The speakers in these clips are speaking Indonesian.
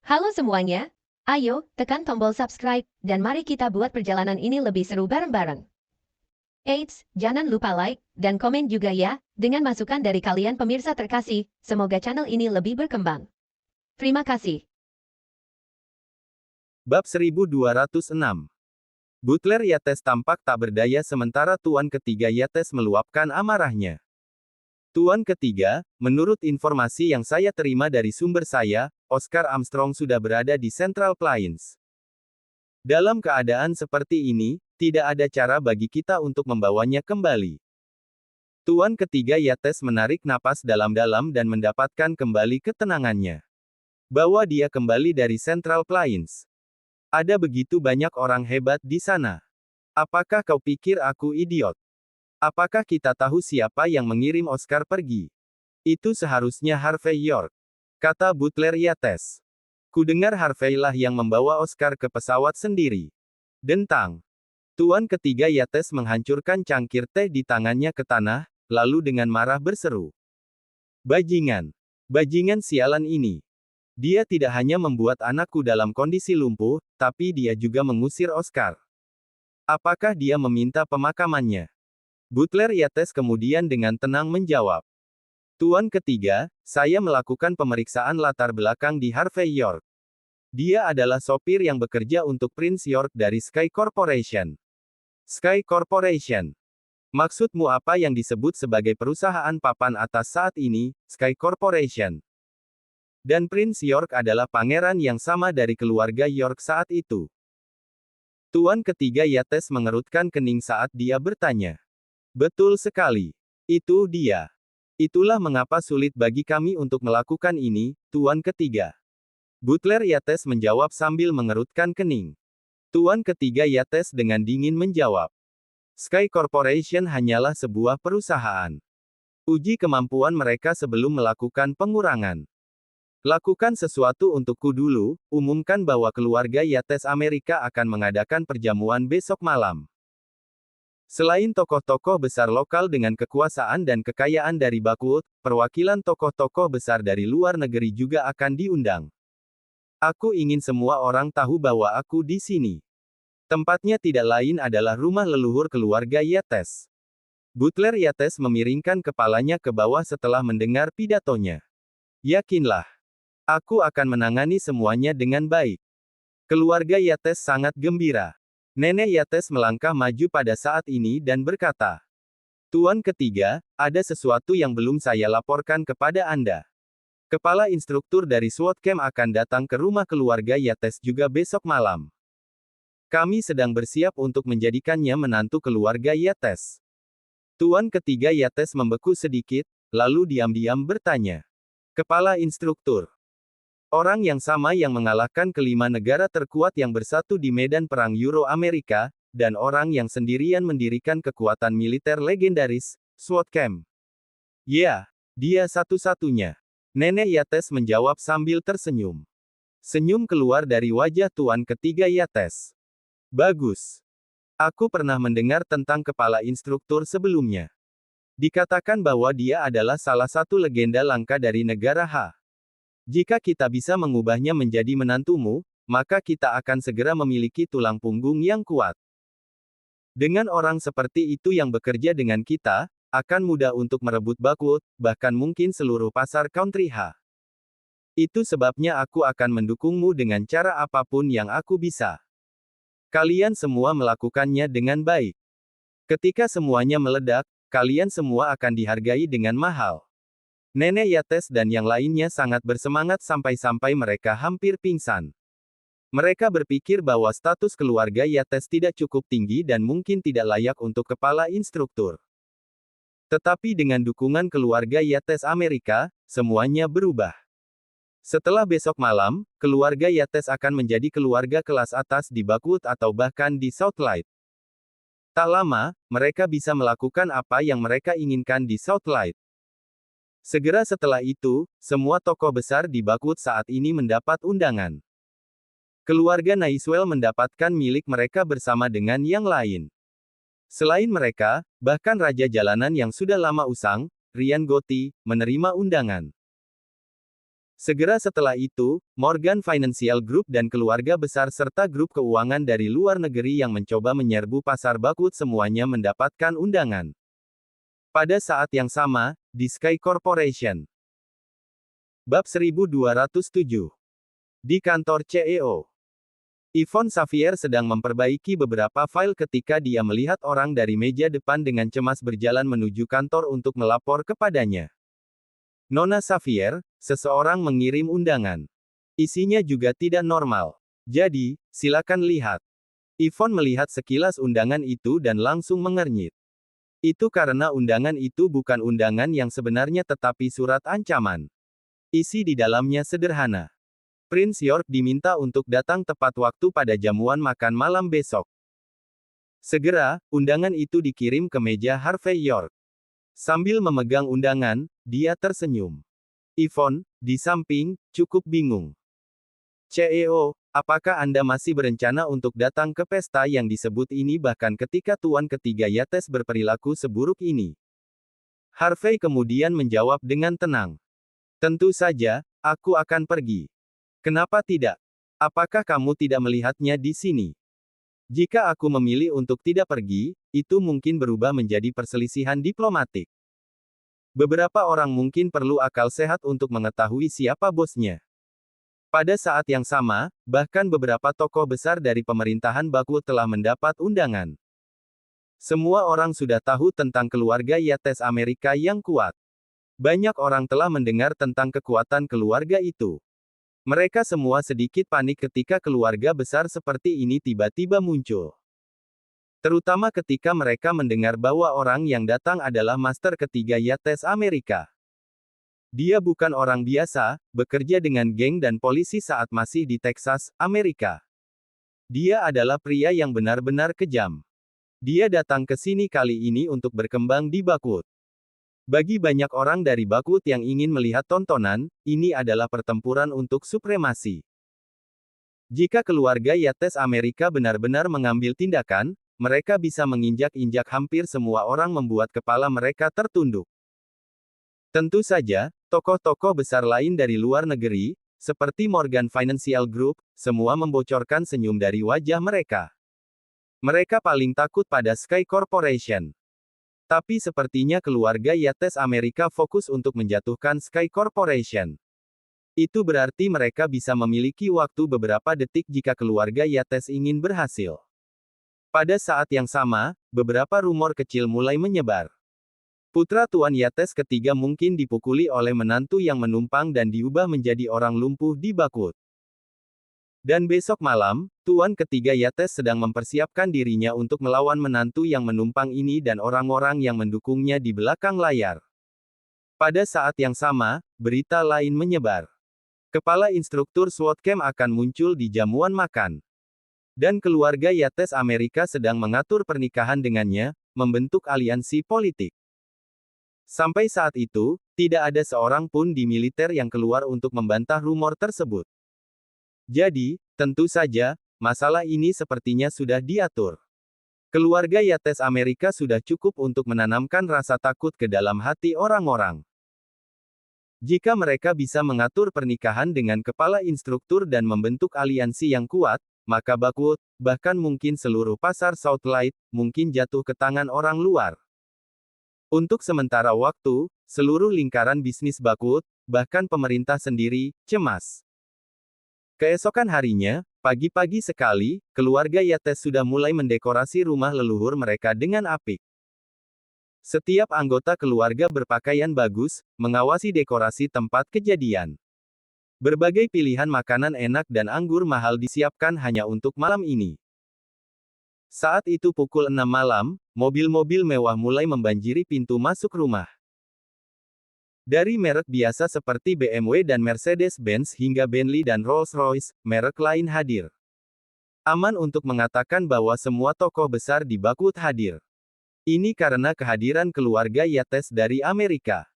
Halo semuanya, ayo tekan tombol subscribe dan mari kita buat perjalanan ini lebih seru bareng-bareng. Eits, jangan lupa like dan komen juga ya, dengan masukan dari kalian pemirsa terkasih, semoga channel ini lebih berkembang. Terima kasih. Bab 1206. Butler Yates tampak tak berdaya sementara Tuan Ketiga Yates meluapkan amarahnya. Tuan Ketiga, menurut informasi yang saya terima dari sumber saya, Oscar Armstrong sudah berada di Central Plains. Dalam keadaan seperti ini, tidak ada cara bagi kita untuk membawanya kembali. Tuan Ketiga Yates menarik napas dalam-dalam dan mendapatkan kembali ketenangannya. Bawa dia kembali dari Central Plains. Ada begitu banyak orang hebat di sana. Apakah kau pikir aku idiot? Apakah kita tahu siapa yang mengirim Oscar pergi? Itu seharusnya Harvey York, kata Butler Yates. Kudengar Harvey lah yang membawa Oscar ke pesawat sendiri. Dentang. Tuan Ketiga Yates menghancurkan cangkir teh di tangannya ke tanah, lalu dengan marah berseru. Bajingan. Bajingan sialan ini. Dia tidak hanya membuat anakku dalam kondisi lumpuh, tapi dia juga mengusir Oscar. Apakah dia meminta pemakamannya? Butler Yates kemudian dengan tenang menjawab. Tuan Ketiga, saya melakukan pemeriksaan latar belakang di Harvey York. Dia adalah sopir yang bekerja untuk Prince York dari Sky Corporation. Sky Corporation. Maksudmu apa yang disebut sebagai perusahaan papan atas saat ini, Sky Corporation? Dan Prince York adalah pangeran yang sama dari keluarga York saat itu. Tuan Ketiga Yates mengerutkan kening saat dia bertanya. Betul sekali. Itu dia. Itulah mengapa sulit bagi kami untuk melakukan ini, Tuan Ketiga. Butler Yates menjawab sambil mengerutkan kening. Tuan Ketiga Yates dengan dingin menjawab. Sky Corporation hanyalah sebuah perusahaan. Uji kemampuan mereka sebelum melakukan pengurangan. Lakukan sesuatu untukku dulu, umumkan bahwa keluarga Yates Amerika akan mengadakan perjamuan besok malam. Selain tokoh-tokoh besar lokal dengan kekuasaan dan kekayaan dari Backwood, perwakilan tokoh-tokoh besar dari luar negeri juga akan diundang. Aku ingin semua orang tahu bahwa aku di sini. Tempatnya tidak lain adalah rumah leluhur keluarga Yates. Butler Yates memiringkan kepalanya ke bawah setelah mendengar pidatonya. Yakinlah. Aku akan menangani semuanya dengan baik. Keluarga Yates sangat gembira. Nenek Yates melangkah maju pada saat ini dan berkata, Tuan Ketiga, ada sesuatu yang belum saya laporkan kepada Anda. Kepala instruktur dari SWAT Camp akan datang ke rumah keluarga Yates juga besok malam. Kami sedang bersiap untuk menjadikannya menantu keluarga Yates. Tuan Ketiga Yates membeku sedikit, lalu diam-diam bertanya. Kepala instruktur. Orang yang sama yang mengalahkan kelima negara terkuat yang bersatu di medan perang Euro-Amerika, dan orang yang sendirian mendirikan kekuatan militer legendaris, SWAT Camp. Ya, dia satu-satunya. Nenek Yates menjawab sambil tersenyum. Senyum keluar dari wajah Tuan Ketiga Yates. Bagus. Aku pernah mendengar tentang kepala instruktur sebelumnya. Dikatakan bahwa dia adalah salah satu legenda langka dari negara H. Jika kita bisa mengubahnya menjadi menantumu, maka kita akan segera memiliki tulang punggung yang kuat. Dengan orang seperti itu yang bekerja dengan kita, akan mudah untuk merebut Backwood, bahkan mungkin seluruh pasar country H. Itu sebabnya aku akan mendukungmu dengan cara apapun yang aku bisa. Kalian semua melakukannya dengan baik. Ketika semuanya meledak, kalian semua akan dihargai dengan mahal. Nenek Yates dan yang lainnya sangat bersemangat sampai-sampai mereka hampir pingsan. Mereka berpikir bahwa status keluarga Yates tidak cukup tinggi dan mungkin tidak layak untuk kepala instruktur. Tetapi dengan dukungan keluarga Yates Amerika, semuanya berubah. Setelah besok malam, keluarga Yates akan menjadi keluarga kelas atas di Backwood atau bahkan di Southlight. Tak lama, mereka bisa melakukan apa yang mereka inginkan di Southlight. Segera setelah itu, semua tokoh besar di Backwood saat ini mendapat undangan. Keluarga Naiswell mendapatkan milik mereka bersama dengan yang lain. Selain mereka, bahkan Raja Jalanan yang sudah lama usang, Ryan Gotti, menerima undangan. Segera setelah itu, Morgan Financial Group dan keluarga besar serta grup keuangan dari luar negeri yang mencoba menyerbu pasar Bakut semuanya mendapatkan undangan. Pada saat yang sama, di Sky Corporation. Bab 1207. Di kantor CEO. Yvonne Xavier sedang memperbaiki beberapa file ketika dia melihat orang dari meja depan dengan cemas berjalan menuju kantor untuk melapor kepadanya. Nona Xavier, seseorang mengirim undangan. Isinya juga tidak normal. Jadi, silakan lihat. Yvonne melihat sekilas undangan itu dan langsung mengernyit. Itu karena undangan itu bukan undangan yang sebenarnya tetapi surat ancaman. Isi di dalamnya sederhana. Prince York diminta untuk datang tepat waktu pada jamuan makan malam besok. Segera, undangan itu dikirim ke meja Harvey York. Sambil memegang undangan, dia tersenyum. Yvonne, di samping, cukup bingung. CEO, apakah Anda masih berencana untuk datang ke pesta yang disebut ini bahkan ketika tuan ketiga Yates berperilaku seburuk ini? Harvey kemudian menjawab dengan tenang. Tentu saja, aku akan pergi. Kenapa tidak? Apakah kamu tidak melihatnya di sini? Jika aku memilih untuk tidak pergi, itu mungkin berubah menjadi perselisihan diplomatik. Beberapa orang mungkin perlu akal sehat untuk mengetahui siapa bosnya. Pada saat yang sama, bahkan beberapa tokoh besar dari pemerintahan Bakut telah mendapat undangan. Semua orang sudah tahu tentang keluarga Yates Amerika yang kuat. Banyak orang telah mendengar tentang kekuatan keluarga itu. Mereka semua sedikit panik ketika keluarga besar seperti ini tiba-tiba muncul. Terutama ketika mereka mendengar bahwa orang yang datang adalah master ketiga Yates Amerika. Dia bukan orang biasa, bekerja dengan geng dan polisi saat masih di Texas, Amerika. Dia adalah pria yang benar-benar kejam. Dia datang ke sini kali ini untuk berkembang di Bakut. Bagi banyak orang dari Bakut yang ingin melihat tontonan, ini adalah pertempuran untuk supremasi. Jika keluarga Yates Amerika benar-benar mengambil tindakan, mereka bisa menginjak-injak hampir semua orang membuat kepala mereka tertunduk. Tentu saja, tokoh-tokoh besar lain dari luar negeri, seperti Morgan Financial Group, semua membocorkan senyum dari wajah mereka. Mereka paling takut pada Sky Corporation. Tapi sepertinya keluarga Yates Amerika fokus untuk menjatuhkan Sky Corporation. Itu berarti mereka bisa memiliki waktu beberapa detik jika keluarga Yates ingin berhasil. Pada saat yang sama, beberapa rumor kecil mulai menyebar. Putra Tuan Yates ketiga mungkin dipukuli oleh menantu yang menumpang dan diubah menjadi orang lumpuh di Bakut. Dan besok malam, Tuan ketiga Yates sedang mempersiapkan dirinya untuk melawan menantu yang menumpang ini dan orang-orang yang mendukungnya di belakang layar. Pada saat yang sama, berita lain menyebar. Kepala instruktur SWAT camp akan muncul di jamuan makan. Dan keluarga Yates Amerika sedang mengatur pernikahan dengannya, membentuk aliansi politik. Sampai saat itu, tidak ada seorang pun di militer yang keluar untuk membantah rumor tersebut. Jadi, tentu saja, masalah ini sepertinya sudah diatur. Keluarga Yates Amerika sudah cukup untuk menanamkan rasa takut ke dalam hati orang-orang. Jika mereka bisa mengatur pernikahan dengan kepala instruktur dan membentuk aliansi yang kuat, maka Bakut, bahkan mungkin seluruh pasar Southlight, mungkin jatuh ke tangan orang luar. Untuk sementara waktu, seluruh lingkaran bisnis Bakut, bahkan pemerintah sendiri, cemas. Keesokan harinya, pagi-pagi sekali, keluarga Yates sudah mulai mendekorasi rumah leluhur mereka dengan apik. Setiap anggota keluarga berpakaian bagus, mengawasi dekorasi tempat kejadian. Berbagai pilihan makanan enak dan anggur mahal disiapkan hanya untuk malam ini. Saat itu pukul 6 malam, mobil-mobil mewah mulai membanjiri pintu masuk rumah. Dari merek biasa seperti BMW dan Mercedes-Benz hingga Bentley dan Rolls-Royce, merek lain hadir. Aman untuk mengatakan bahwa semua tokoh besar di Bakut hadir. Ini karena kehadiran keluarga Yates dari Amerika.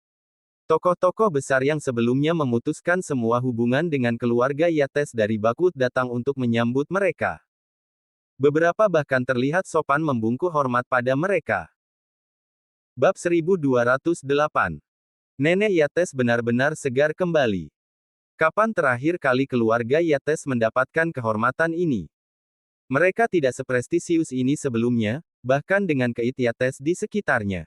Tokoh-tokoh besar yang sebelumnya memutuskan semua hubungan dengan keluarga Yates dari Bakut datang untuk menyambut mereka. Beberapa bahkan terlihat sopan membungkuk hormat pada mereka. Bab 1208. Nenek Yates benar-benar segar kembali. Kapan terakhir kali keluarga Yates mendapatkan kehormatan ini? Mereka tidak seprestisius ini sebelumnya, bahkan dengan Keith Yates di sekitarnya.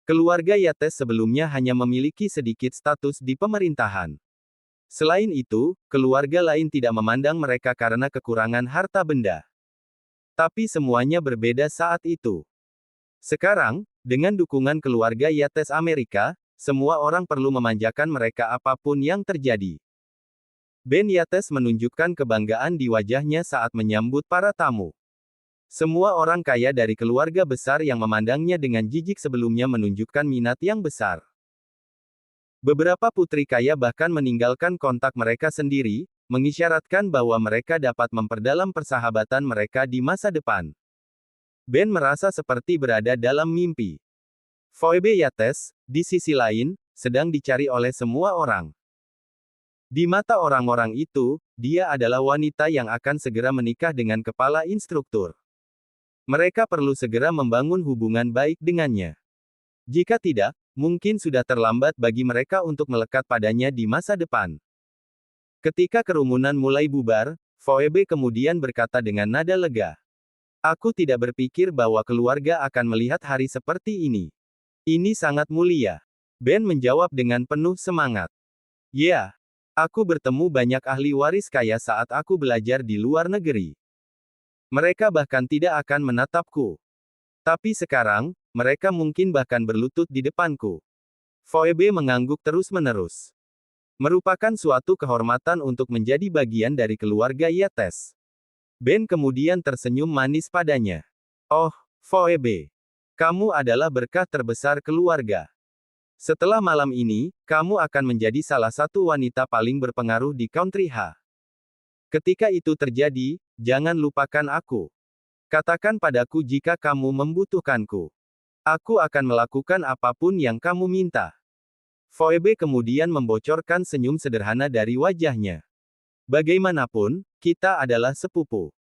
Keluarga Yates sebelumnya hanya memiliki sedikit status di pemerintahan. Selain itu, keluarga lain tidak memandang mereka karena kekurangan harta benda. Tapi semuanya berbeda saat itu. Sekarang, dengan dukungan keluarga Yates Amerika, semua orang perlu memanjakan mereka apapun yang terjadi. Ben Yates menunjukkan kebanggaan di wajahnya saat menyambut para tamu. Semua orang kaya dari keluarga besar yang memandangnya dengan jijik sebelumnya menunjukkan minat yang besar. Beberapa putri kaya bahkan meninggalkan kontak mereka sendiri, mengisyaratkan bahwa mereka dapat memperdalam persahabatan mereka di masa depan. Ben merasa seperti berada dalam mimpi. Phoebe Yates, di sisi lain, sedang dicari oleh semua orang. Di mata orang-orang itu, dia adalah wanita yang akan segera menikah dengan kepala instruktur. Mereka perlu segera membangun hubungan baik dengannya. Jika tidak, mungkin sudah terlambat bagi mereka untuk melekat padanya di masa depan. Ketika kerumunan mulai bubar, Phoebe kemudian berkata dengan nada lega. Aku tidak berpikir bahwa keluarga akan melihat hari seperti ini. Ini sangat mulia. Ben menjawab dengan penuh semangat. Ya, aku bertemu banyak ahli waris kaya saat aku belajar di luar negeri. Mereka bahkan tidak akan menatapku. Tapi sekarang, mereka mungkin bahkan berlutut di depanku. Phoebe mengangguk terus-menerus. Merupakan suatu kehormatan untuk menjadi bagian dari keluarga Yates. Ben kemudian tersenyum manis padanya. Oh, Phoebe. Kamu adalah berkah terbesar keluarga. Setelah malam ini, kamu akan menjadi salah satu wanita paling berpengaruh di Country H. Ketika itu terjadi, jangan lupakan aku. Katakan padaku jika kamu membutuhkanku. Aku akan melakukan apapun yang kamu minta. Phoebe kemudian membocorkan senyum sederhana dari wajahnya. Bagaimanapun, kita adalah sepupu.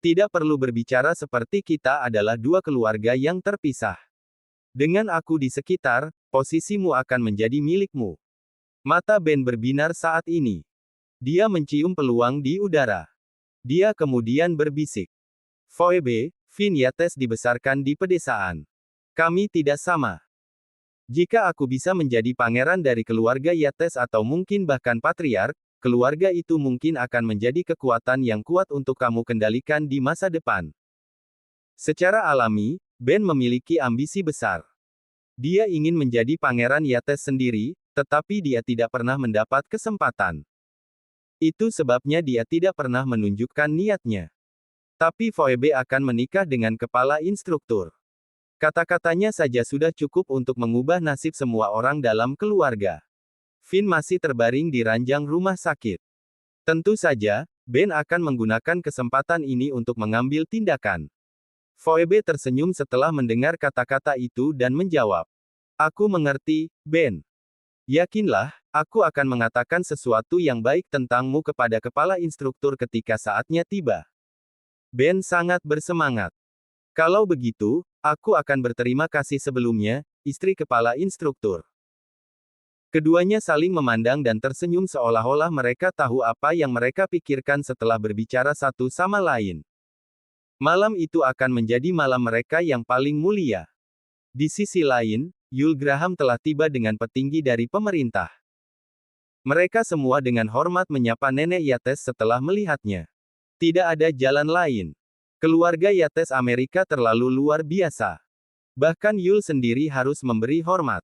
Tidak perlu berbicara seperti kita adalah dua keluarga yang terpisah. Dengan aku di sekitar, posisimu akan menjadi milikmu. Mata Ben berbinar saat ini. Dia mencium peluang di udara. Dia kemudian berbisik. Phoebe, Finn Yates dibesarkan di pedesaan. Kami tidak sama. Jika aku bisa menjadi pangeran dari keluarga Yates atau mungkin bahkan patriark, keluarga itu mungkin akan menjadi kekuatan yang kuat untuk kamu kendalikan di masa depan. Secara alami, Ben memiliki ambisi besar. Dia ingin menjadi pangeran Yates sendiri, tetapi dia tidak pernah mendapat kesempatan. Itu sebabnya dia tidak pernah menunjukkan niatnya. Tapi Phoebe akan menikah dengan kepala instruktur. Kata-katanya saja sudah cukup untuk mengubah nasib semua orang dalam keluarga. Finn masih terbaring di ranjang rumah sakit. Tentu saja, Ben akan menggunakan kesempatan ini untuk mengambil tindakan. Phoebe tersenyum setelah mendengar kata-kata itu dan menjawab. Aku mengerti, Ben. Yakinlah, aku akan mengatakan sesuatu yang baik tentangmu kepada kepala instruktur ketika saatnya tiba. Ben sangat bersemangat. Kalau begitu, aku akan berterima kasih sebelumnya, istri kepala instruktur. Keduanya saling memandang dan tersenyum seolah-olah mereka tahu apa yang mereka pikirkan setelah berbicara satu sama lain. Malam itu akan menjadi malam mereka yang paling mulia. Di sisi lain, Yul Graham telah tiba dengan petinggi dari pemerintah. Mereka semua dengan hormat menyapa Nenek Yates setelah melihatnya. Tidak ada jalan lain. Keluarga Yates Amerika terlalu luar biasa. Bahkan Yul sendiri harus memberi hormat.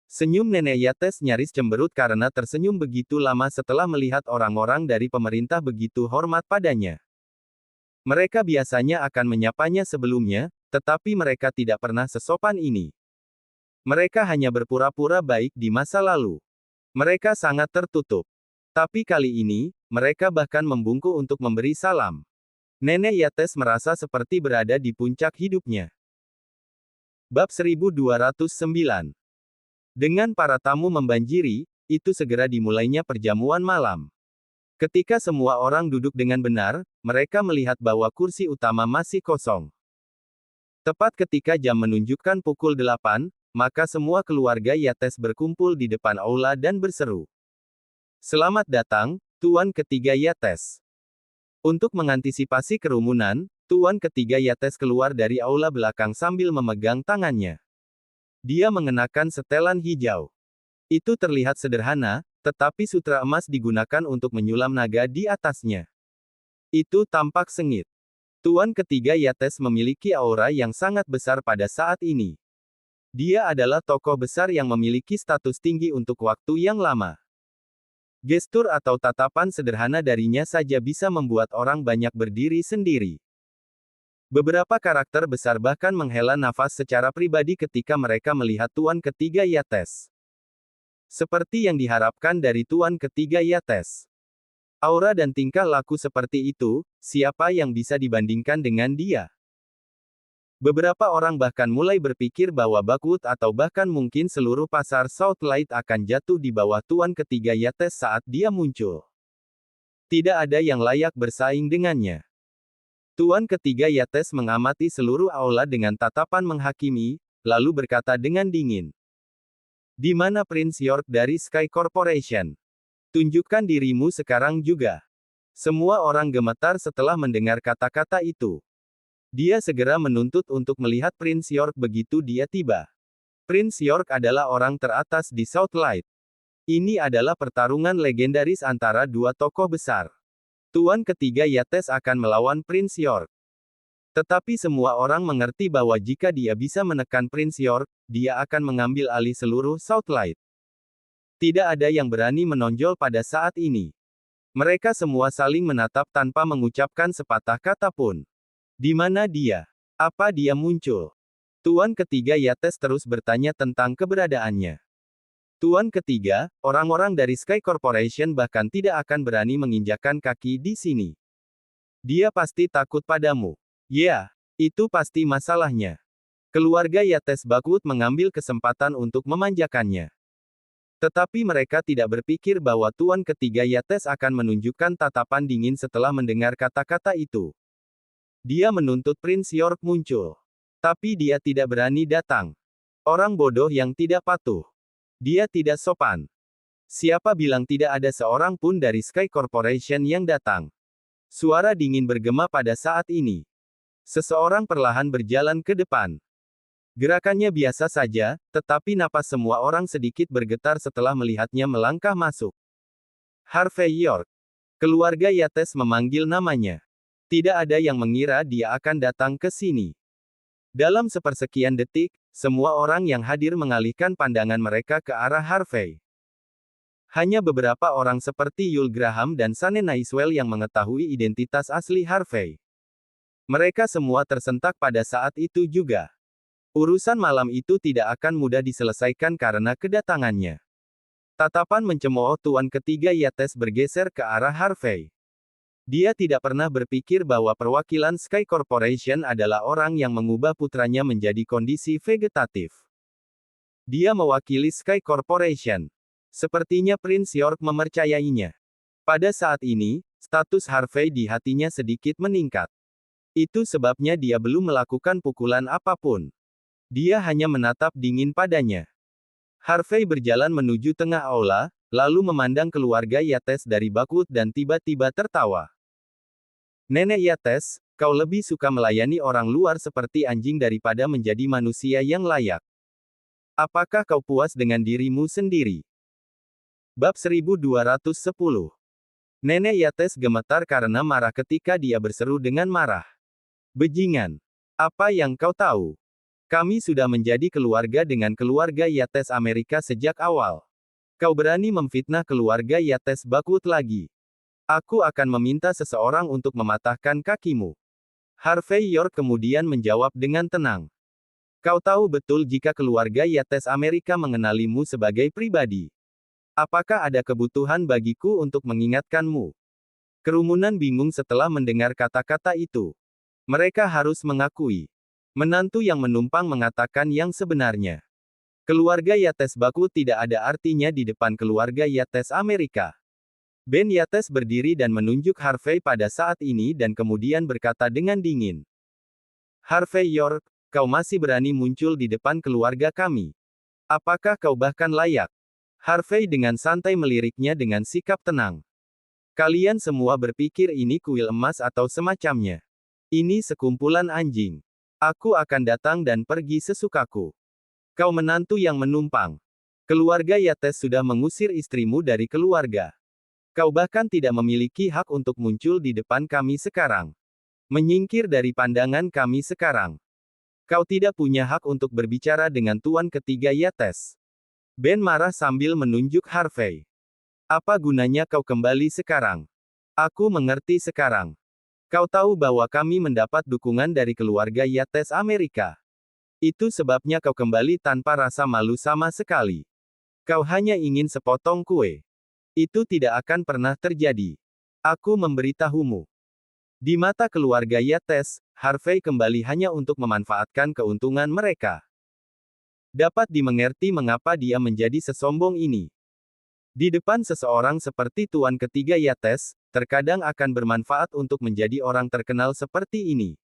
Senyum Nenek Yates nyaris cemberut karena tersenyum begitu lama setelah melihat orang-orang dari pemerintah begitu hormat padanya. Mereka biasanya akan menyapanya sebelumnya, tetapi mereka tidak pernah sesopan ini. Mereka hanya berpura-pura baik di masa lalu. Mereka sangat tertutup. Tapi kali ini, mereka bahkan membungkuk untuk memberi salam. Nenek Yates merasa seperti berada di puncak hidupnya. Bab 1209. Dengan para tamu membanjiri, itu segera dimulainya perjamuan malam. Ketika semua orang duduk dengan benar, mereka melihat bahwa kursi utama masih kosong. Tepat ketika jam menunjukkan pukul 8, maka semua keluarga Yates berkumpul di depan aula dan berseru. Selamat datang, Tuan Ketiga Yates. Untuk mengantisipasi kerumunan, Tuan Ketiga Yates keluar dari aula belakang sambil memegang tangannya. Dia mengenakan setelan hijau. Itu terlihat sederhana, tetapi sutra emas digunakan untuk menyulam naga di atasnya. Itu tampak sengit. Tuan Ketiga Yates memiliki aura yang sangat besar pada saat ini. Dia adalah tokoh besar yang memiliki status tinggi untuk waktu yang lama. Gestur atau tatapan sederhana darinya saja bisa membuat orang banyak berdiri sendiri. Beberapa karakter besar bahkan menghela nafas secara pribadi ketika mereka melihat Tuan Ketiga Yates. Seperti yang diharapkan dari Tuan Ketiga Yates. Aura dan tingkah laku seperti itu, siapa yang bisa dibandingkan dengan dia? Beberapa orang bahkan mulai berpikir bahwa Bakwood atau bahkan mungkin seluruh pasar Southlight akan jatuh di bawah Tuan Ketiga Yates saat dia muncul. Tidak ada yang layak bersaing dengannya. Tuan Ketiga Yates mengamati seluruh aula dengan tatapan menghakimi, lalu berkata dengan dingin. Di mana Prince York dari Sky Corporation? Tunjukkan dirimu sekarang juga. Semua orang gemetar setelah mendengar kata-kata itu. Dia segera menuntut untuk melihat Prince York begitu dia tiba. Prince York adalah orang teratas di Southlight. Ini adalah pertarungan legendaris antara dua tokoh besar. Tuan Ketiga Yates akan melawan Prince York. Tetapi semua orang mengerti bahwa jika dia bisa menekan Prince York, dia akan mengambil alih seluruh Southlight. Tidak ada yang berani menonjol pada saat ini. Mereka semua saling menatap tanpa mengucapkan sepatah kata pun. Di mana dia? Apa dia muncul? Tuan Ketiga Yates terus bertanya tentang keberadaannya. Tuan Ketiga, orang-orang dari Sky Corporation bahkan tidak akan berani menginjakkan kaki di sini. Dia pasti takut padamu. Ya, itu pasti masalahnya. Keluarga Yates Bakwood mengambil kesempatan untuk memanjakannya. Tetapi mereka tidak berpikir bahwa Tuan Ketiga Yates akan menunjukkan tatapan dingin setelah mendengar kata-kata itu. Dia menuntut Prince York muncul. Tapi dia tidak berani datang. Orang bodoh yang tidak patuh. Dia tidak sopan. Siapa bilang tidak ada seorang pun dari Sky Corporation yang datang? Suara dingin bergema pada saat ini. Seseorang perlahan berjalan ke depan. Gerakannya biasa saja, tetapi napas semua orang sedikit bergetar setelah melihatnya melangkah masuk. Harvey York. Keluarga Yates memanggil namanya. Tidak ada yang mengira dia akan datang ke sini. Dalam sepersekian detik, semua orang yang hadir mengalihkan pandangan mereka ke arah Harvey. Hanya beberapa orang seperti Yul Graham dan Sane Naiswell yang mengetahui identitas asli Harvey. Mereka semua tersentak pada saat itu juga. Urusan malam itu tidak akan mudah diselesaikan karena kedatangannya. Tatapan mencemooh Tuan Ketiga Yates bergeser ke arah Harvey. Dia tidak pernah berpikir bahwa perwakilan Sky Corporation adalah orang yang mengubah putranya menjadi kondisi vegetatif. Dia mewakili Sky Corporation. Sepertinya Prince York mempercayainya. Pada saat ini, status Harvey di hatinya sedikit meningkat. Itu sebabnya dia belum melakukan pukulan apapun. Dia hanya menatap dingin padanya. Harvey berjalan menuju tengah aula, lalu memandang keluarga Yates dari Bakwood dan tiba-tiba tertawa. Nenek Yates, kau lebih suka melayani orang luar seperti anjing daripada menjadi manusia yang layak. Apakah kau puas dengan dirimu sendiri? Bab 1210. Nenek Yates gemetar karena marah ketika dia berseru dengan marah. Bajingan. Apa yang kau tahu? Kami sudah menjadi keluarga dengan keluarga Yates Amerika sejak awal. Kau berani memfitnah keluarga Yates Bakwood lagi. Aku akan meminta seseorang untuk mematahkan kakimu. Harvey York kemudian menjawab dengan tenang. Kau tahu betul jika keluarga Yates Amerika mengenalimu sebagai pribadi. Apakah ada kebutuhan bagiku untuk mengingatkanmu? Kerumunan bingung setelah mendengar kata-kata itu. Mereka harus mengakui. Menantu yang menumpang mengatakan yang sebenarnya. Keluarga Yates Bakwood tidak ada artinya di depan keluarga Yates Amerika. Ben Yates berdiri dan menunjuk Harvey pada saat ini dan kemudian berkata dengan dingin. Harvey York, kau masih berani muncul di depan keluarga kami. Apakah kau bahkan layak? Harvey dengan santai meliriknya dengan sikap tenang. Kalian semua berpikir ini kuil emas atau semacamnya. Ini sekumpulan anjing. Aku akan datang dan pergi sesukaku. Kau menantu yang menumpang. Keluarga Yates sudah mengusir istrimu dari keluarga. Kau bahkan tidak memiliki hak untuk muncul di depan kami sekarang. Menyingkir dari pandangan kami sekarang. Kau tidak punya hak untuk berbicara dengan tuan ketiga Yates. Ben marah sambil menunjuk Harvey. Apa gunanya kau kembali sekarang? Aku mengerti sekarang. Kau tahu bahwa kami mendapat dukungan dari keluarga Yates Amerika. Itu sebabnya kau kembali tanpa rasa malu sama sekali. Kau hanya ingin sepotong kue. Itu tidak akan pernah terjadi. Aku memberitahumu. Di mata keluarga Yates, Harvey kembali hanya untuk memanfaatkan keuntungan mereka. Dapat dimengerti mengapa dia menjadi sesombong ini. Di depan seseorang seperti tuan ketiga Yates, terkadang akan bermanfaat untuk menjadi orang terkenal seperti ini.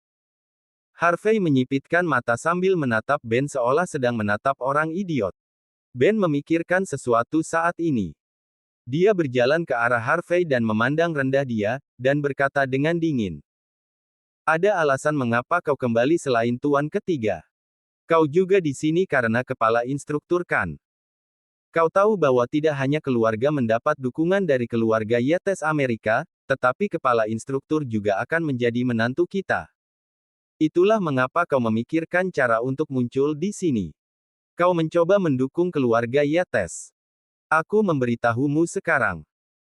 Harvey menyipitkan mata sambil menatap Ben seolah sedang menatap orang idiot. Ben memikirkan sesuatu saat ini. Dia berjalan ke arah Harvey dan memandang rendah dia, dan berkata dengan dingin. Ada alasan mengapa kau kembali selain tuan ketiga. Kau juga di sini karena kepala instruktur kan? Kau tahu bahwa tidak hanya keluarga mendapat dukungan dari keluarga Yates Amerika, tetapi kepala instruktur juga akan menjadi menantu kita. Itulah mengapa kau memikirkan cara untuk muncul di sini. Kau mencoba mendukung keluarga Yates. Aku memberitahumu sekarang.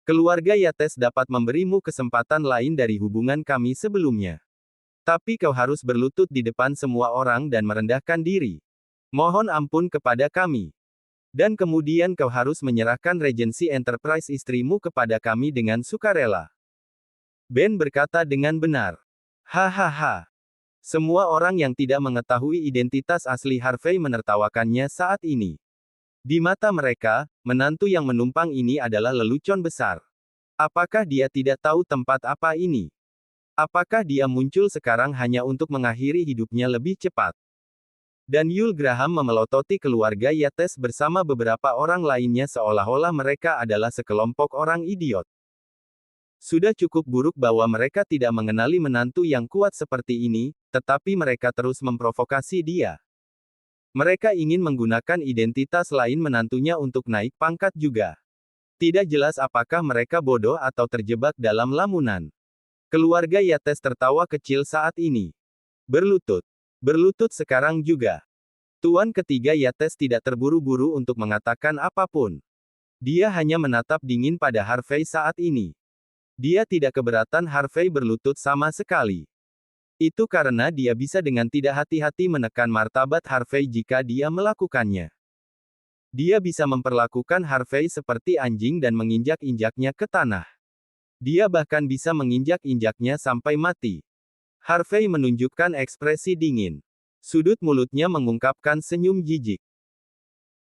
Keluarga Yates dapat memberimu kesempatan lain dari hubungan kami sebelumnya. Tapi kau harus berlutut di depan semua orang dan merendahkan diri. Mohon ampun kepada kami. Dan kemudian kau harus menyerahkan Regency Enterprise istrimu kepada kami dengan sukarela. Ben berkata dengan benar. Hahaha. Semua orang yang tidak mengetahui identitas asli Harvey menertawakannya saat ini. Di mata mereka, menantu yang menumpang ini adalah lelucon besar. Apakah dia tidak tahu tempat apa ini? Apakah dia muncul sekarang hanya untuk mengakhiri hidupnya lebih cepat? Dan Yul Graham memelototi keluarga Yates bersama beberapa orang lainnya seolah-olah mereka adalah sekelompok orang idiot. Sudah cukup buruk bahwa mereka tidak mengenali menantu yang kuat seperti ini, tetapi mereka terus memprovokasi dia. Mereka ingin menggunakan identitas lain menantunya untuk naik pangkat juga. Tidak jelas apakah mereka bodoh atau terjebak dalam lamunan. Keluarga Yates tertawa kecil saat ini. Berlutut. Berlutut sekarang juga. Tuan ketiga Yates tidak terburu-buru untuk mengatakan apapun. Dia hanya menatap dingin pada Harvey saat ini. Dia tidak keberatan Harvey berlutut sama sekali. Itu karena dia bisa dengan tidak hati-hati menekan martabat Harvey jika dia melakukannya. Dia bisa memperlakukan Harvey seperti anjing dan menginjak-injaknya ke tanah. Dia bahkan bisa menginjak-injaknya sampai mati. Harvey menunjukkan ekspresi dingin. Sudut mulutnya mengungkapkan senyum jijik.